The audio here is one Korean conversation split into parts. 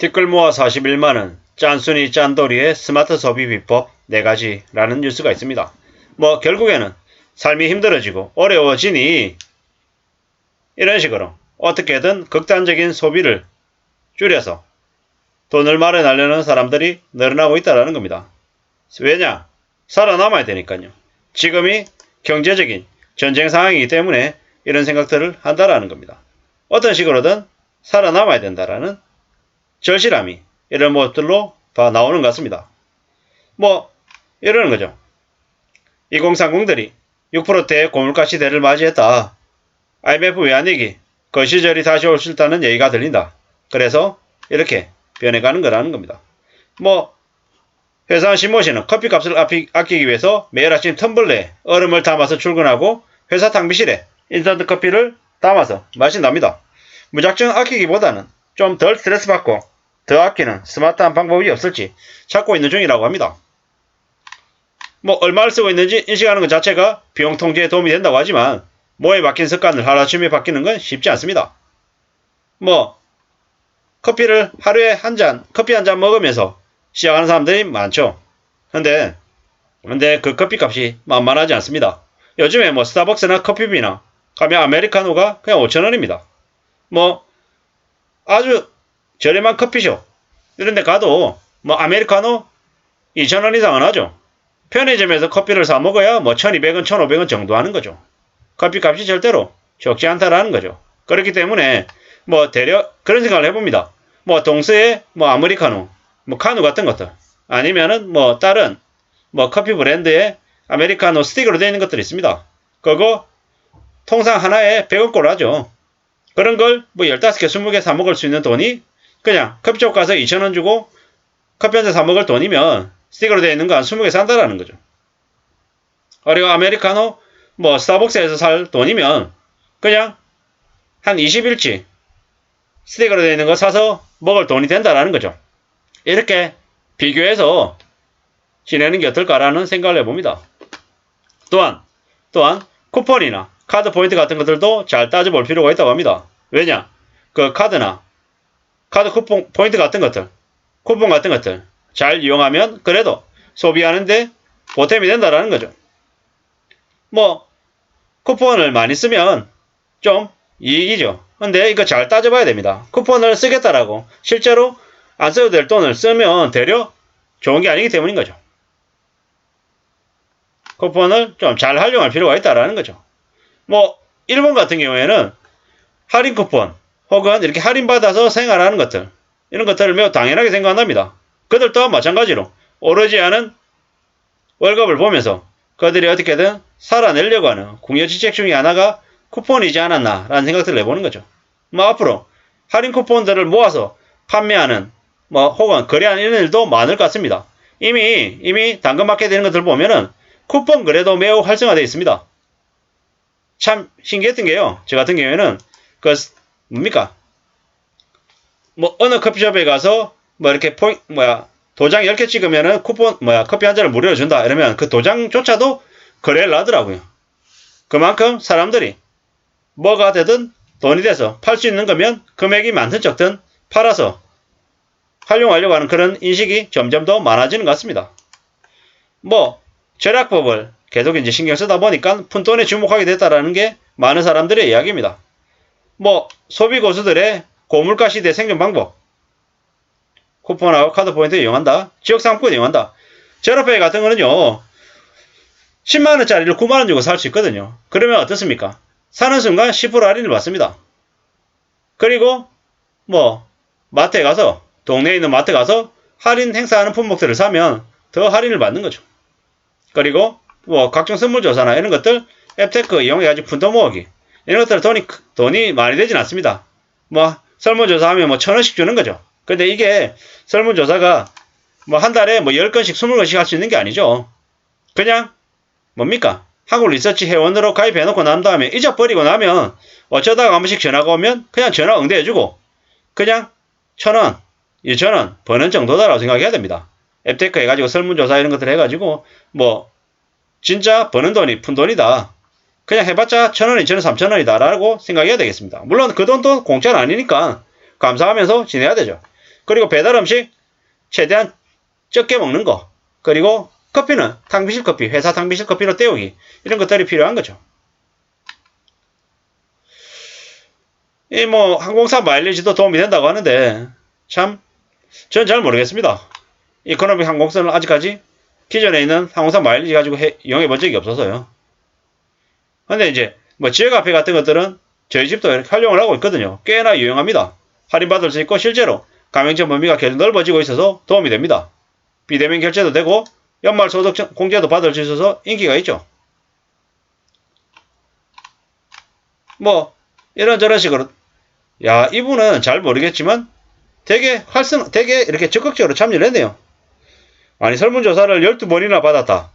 댓글 모아 41만원, 짠순이 짠돌이의 스마트 소비 비법 4가지라는 뉴스가 있습니다. 결국에는 삶이 힘들어지고 어려워지니 이런 식으로 어떻게든 극단적인 소비를 줄여서 돈을 마련하려는 사람들이 늘어나고 있다는 겁니다. 왜냐? 살아남아야 되니까요. 지금이 경제적인 전쟁 상황이기 때문에 이런 생각들을 한다라는 겁니다. 어떤 식으로든 살아남아야 된다라는 절실함이 이런 것들로 나오는 것 같습니다. 이러는 거죠. 2030들이 6%대 고물가 시대를 맞이했다. IMF 외환위기, 그 시절이 다시 올 수 있다는 얘기가 들린다. 그래서 이렇게 변해가는 거라는 겁니다. 회사 신모씨는 커피값을 아끼기 위해서 매일 아침 텀블러에 얼음을 담아서 출근하고 회사 탕비실에 인스턴트 커피를 담아서 마신답니다. 무작정 아끼기보다는 좀 덜 스트레스 받고 더 아끼는 스마트한 방법이 없을지 찾고 있는 중이라고 합니다. 얼마를 쓰고 있는지 인식하는 것 자체가 비용 통제에 도움이 된다고 하지만 뭐에 박힌 습관을 하루아침에 바뀌는 건 쉽지 않습니다. 커피를 하루에 커피 한 잔 먹으면서 시작하는 사람들이 많죠. 근데 그 커피 값이 만만하지 않습니다. 요즘에 스타벅스나 커피비나 가면 아메리카노가 그냥 5,000원입니다. 아주 저렴한 커피숍 이런 데 가도 아메리카노 2,000원 이상은 하죠. 편의점에서 커피를 사 먹어야 1,200원, 1,500원 정도 하는 거죠. 커피 값이 절대로 적지 않다라는 거죠. 그렇기 때문에 대략 그런 생각을 해봅니다. 동서에 아메리카노, 카누 같은 것들 아니면은 다른 커피 브랜드의 아메리카노 스틱으로 되어 있는 것들이 있습니다. 그거 통상 하나에 100원꼴 하죠. 그런 걸 15개, 20개 사 먹을 수 있는 돈이 그냥 커피숍 가서 2,000원 주고 커피 한 잔 사 먹을 돈이면 스틱으로 되어 있는 거 한 20개 산다라는 거죠. 그리고 아메리카노 스타벅스에서 살 돈이면 그냥 한 20일치 스틱으로 되어 있는 거 사서 먹을 돈이 된다라는 거죠. 이렇게 비교해서 지내는 게 어떨까라는 생각을 해봅니다. 또한 쿠폰이나 카드 포인트 같은 것들도 잘 따져볼 필요가 있다고 합니다. 왜냐? 카드 쿠폰 포인트 같은 것들, 쿠폰 같은 것들 잘 이용하면 그래도 소비하는데 보탬이 된다라는 거죠. 쿠폰을 많이 쓰면 좀 이익이죠. 근데 이거 잘 따져봐야 됩니다. 쿠폰을 쓰겠다라고 실제로 안 써도 될 돈을 쓰면 되려 좋은 게 아니기 때문인 거죠. 쿠폰을 좀 잘 활용할 필요가 있다라는 거죠. 일본 같은 경우에는 할인 쿠폰 혹은 이렇게 할인받아서 생활하는 것들 이런 것들을 매우 당연하게 생각한답니다. 그들 또한 마찬가지로 오르지 않은 월급을 보면서 그들이 어떻게든 살아내려고 하는 궁여지책 중에 하나가 쿠폰이지 않았나 라는 생각들을 해보는 거죠. 앞으로 할인 쿠폰들을 모아서 판매하는 혹은 거래하는 이런 일도 많을 것 같습니다. 이미 당근마켓 되는 것들 보면은 쿠폰 거래도 매우 활성화되어 있습니다. 참 신기했던 게요. 저 같은 경우에는 어느 커피숍에 가서 이렇게 도장 10개 찍으면은 커피 한 잔을 무료로 준다 이러면 그 도장조차도 거래를 하더라고요. 그만큼 사람들이 뭐가 되든 돈이 돼서 팔 수 있는 거면 금액이 많든 적든 팔아서 활용하려고 하는 그런 인식이 점점 더 많아지는 것 같습니다. 절약법을 계속 이제 신경 쓰다 보니까 푼돈에 주목하게 됐다라는 게 많은 사람들의 이야기입니다. 소비 고수들의 고물가 시대 생존 방법. 쿠폰하고 카드 포인트 이용한다. 지역 상품권 이용한다. 제로페이 같은 거는요. 10만원짜리를 9만원 주고 살 수 있거든요. 그러면 어떻습니까? 사는 순간 10% 할인을 받습니다. 그리고 마트에 가서 동네에 있는 마트 가서 할인 행사하는 품목들을 사면 더 할인을 받는 거죠. 그리고 각종 선물조사나 이런 것들 앱테크 이용해가지고 푼돈 모으기 이런 것들은 돈이 많이 되진 않습니다. 설문조사하면 1,000원씩 주는 거죠. 근데 이게 설문조사가 한 달에 10건씩 20건씩 할 수 있는 게 아니죠. 그냥 한국 리서치 회원으로 가입해놓고 난 다음에 잊어버리고 나면 어쩌다가 한 번씩 전화가 오면 그냥 전화 응대해주고 그냥 1,000원, 2,000원 버는 정도다라고 생각해야 됩니다. 앱테크 해가지고 설문조사 이런 것들 해가지고 진짜 버는 돈이 푼돈이다. 그냥 해봤자 1,000원, 2,000원, 3,000원이다 라고 생각해야 되겠습니다. 물론 그 돈도 공짜는 아니니까 감사하면서 지내야 되죠. 그리고 배달 음식 최대한 적게 먹는 거. 그리고 커피는 탕비실 커피, 회사 탕비실 커피로 때우기. 이런 것들이 필요한 거죠. 이 뭐 항공사 마일리지도 도움이 된다고 하는데 참 전 잘 모르겠습니다. 이코노미 항공사는 아직까지 기존에 있는 항공사 마일리지 가지고 이용해 본 적이 없어서요. 근데 이제 뭐 지역화폐 같은 것들은 저희 집도 이렇게 활용을 하고 있거든요. 꽤나 유용합니다. 할인받을 수 있고 실제로 가맹점 범위가 계속 넓어지고 있어서 도움이 됩니다. 비대면 결제도 되고 연말 소득 공제도 받을 수 있어서 인기가 있죠. 뭐 이런저런 식으로 야 이분은 잘 모르겠지만 되게 이렇게 적극적으로 참여를 했네요. 아니 설문조사를 12번이나 받았다.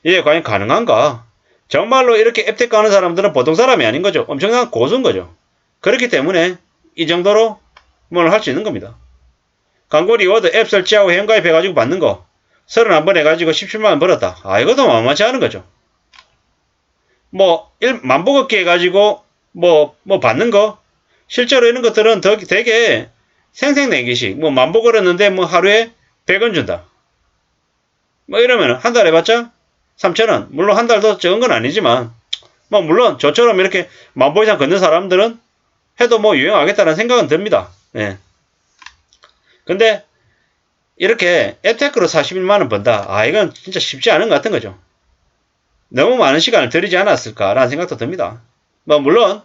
이게 과연 가능한가? 정말로 이렇게 앱텍 가는 사람들은 보통 사람이 아닌 거죠. 엄청난 고수인 거죠. 그렇기 때문에 이 정도로 뭘 할 수 있는 겁니다. 광고 리워드 앱 설치하고 회원가입 해가지고 받는 거 31번 해가지고 17만원 벌었다. 아 이것도 만만치 않은 거죠. 뭐 만보걷기 해가지고 뭐 받는 거 실제로 이런 것들은 되게 생색내기식 뭐 만보 걸었는데 뭐 하루에 100원 준다. 뭐 이러면 한 달 해봤자 3,000원. 물론 한 달 더 적은 건 아니지만 뭐 물론 저처럼 이렇게 만보 이상 걷는 사람들은 해도 뭐 유용하겠다는 생각은 듭니다. 예. 근데 이렇게 앱테크로 41만원 번다. 아 이건 진짜 쉽지 않은 것 같은 거죠. 너무 많은 시간을 들이지 않았을까라는 생각도 듭니다. 뭐 물론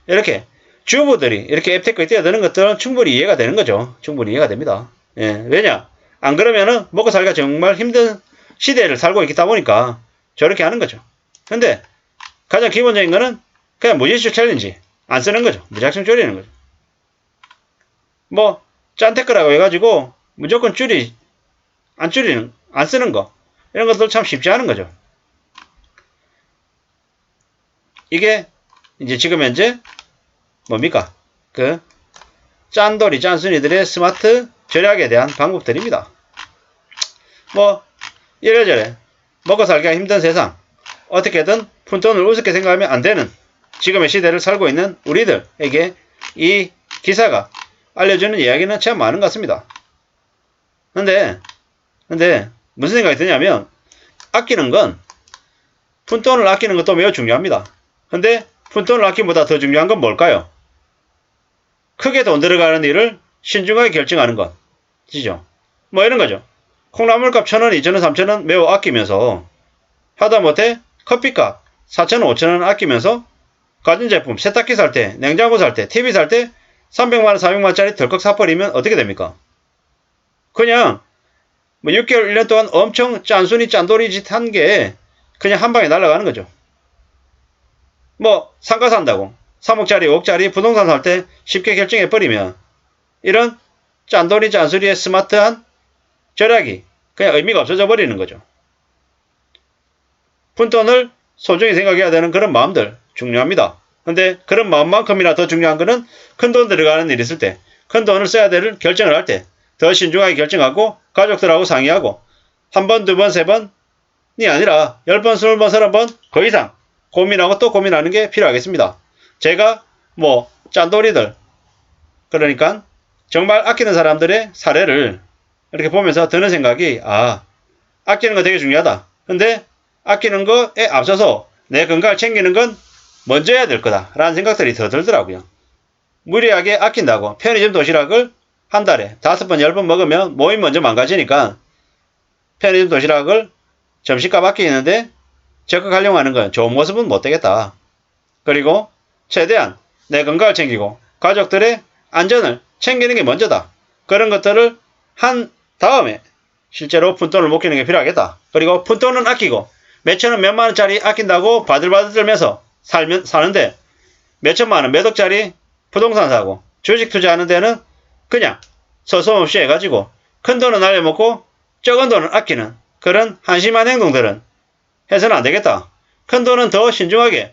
이렇게 주부들이 이렇게 앱테크에 뛰어드는 것들은 충분히 이해가 되는 거죠. 충분히 이해가 됩니다. 예. 왜냐? 안 그러면은 먹고 살기가 정말 힘든 시대를 살고 있다 보니까 저렇게 하는 거죠. 근데 가장 기본적인 거는 그냥 무제출 챌린지 안 쓰는 거죠. 무작정 줄이는 거죠. 뭐 짠테크라고 해가지고 무조건 안 쓰는 거 이런 것들 참 쉽지 않은 거죠. 이게 이제 지금 현재 뭡니까? 그 짠돌이 짠순이들의 스마트 절약에 대한 방법들입니다. 뭐 이래저래 먹고 살기가 힘든 세상 어떻게든 푼돈을 우습게 생각하면 안 되는 지금의 시대를 살고 있는 우리들에게 이 기사가 알려주는 이야기는 참 많은 것 같습니다. 근데 무슨 생각이 드냐면 아끼는 건 푼돈을 아끼는 것도 매우 중요합니다. 근데 푼돈을 아끼기보다 더 중요한 건 뭘까요? 크게 돈 들어가는 일을 신중하게 결정하는 것. 지죠? 뭐 이런 거죠. 콩나물값 1,000원, 2,000원, 3,000원 매우 아끼면서 하다못해 커피값 4,000원, 5,000원 아끼면서 가전제품, 세탁기 살 때, 냉장고 살 때, TV 살 때 300만원, 400만원짜리 덜컥 사버리면 어떻게 됩니까? 그냥 뭐 6개월, 1년 동안 엄청 짠순이 짠돌이 짓 한 게 그냥 한 방에 날아가는 거죠. 뭐 상가 산다고 3억짜리, 5억짜리 부동산 살 때 쉽게 결정해버리면 이런 짠돌이 짠수리의 스마트한 절약이 그냥 의미가 없어져 버리는 거죠. 푼돈을 소중히 생각해야 되는 그런 마음들 중요합니다. 근데 그런 마음만큼이나 더 중요한 거는 큰돈 들어가는 일 있을 때 큰 돈을 써야 될 결정을 할 때 더 신중하게 결정하고 가족들하고 상의하고 한 번, 두 번, 세 번이 아니라 10번, 20번, 30번 그 이상 고민하고 또 고민하는 게 필요하겠습니다. 제가 뭐 짠돌이들 그러니까 정말 아끼는 사람들의 사례를 이렇게 보면서 드는 생각이 아끼는 거 되게 중요하다. 근데 아끼는 거에 앞서서 내 건강을 챙기는 건 먼저 해야 될 거다 라는 생각들이 더 들더라고요. 무리하게 아낀다고 편의점 도시락을 한 달에 5번, 10번 먹으면 몸이 먼저 망가지니까 편의점 도시락을 점심값 아끼는데 적극 활용하는 건 좋은 모습은 못 되겠다. 그리고 최대한 내 건강을 챙기고 가족들의 안전을 챙기는 게 먼저다. 그런 것들을 한 다음에 실제로 푼돈을 못 끼는 게 필요하겠다. 그리고 푼돈은 아끼고 몇천원 몇만원짜리 아낀다고 바들바들 떨면서 사는데 몇천만원 몇 억짜리 부동산 사고 주식 투자하는 데는 그냥 서슴없이 해가지고 큰 돈은 날려먹고 적은 돈은 아끼는 그런 한심한 행동들은 해서는 안 되겠다. 큰 돈은 더 신중하게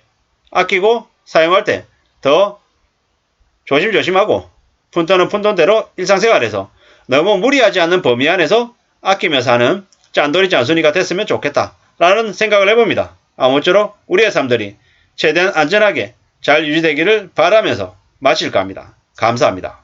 아끼고 사용할 때 더 조심조심하고 푼돈은 푼돈대로 일상생활에서 너무 무리하지 않는 범위 안에서 아끼며 사는 짠돌이 짠순이가 됐으면 좋겠다 라는 생각을 해봅니다. 아무쪼록 우리의 삶들이 최대한 안전하게 잘 유지되기를 바라면서 마칠까 합니다. 감사합니다.